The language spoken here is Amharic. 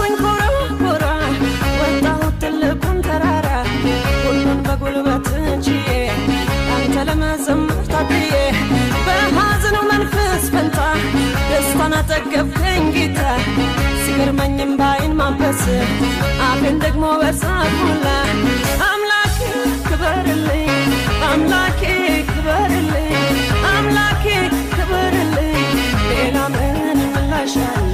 አለፍኩኝ ኮራ ኮራ ወጣሁ ትልቁን ተራራ ሁሉን በጉልበት ችዬ አንተ ለመዘመር ታድዬ በሐዘኑ መንፈስ ፈንታ ደስታን አጠገብከኝ ጌታ ሲገርመኝም ባይን ማበስ አፌን ደግሞ በሳቅ ሞላ አምላኬ ክበርልኝ አምላኬ ክበርልኝ አምላኬ ክበርልኝ ሌላ ምን ምላሽ አለ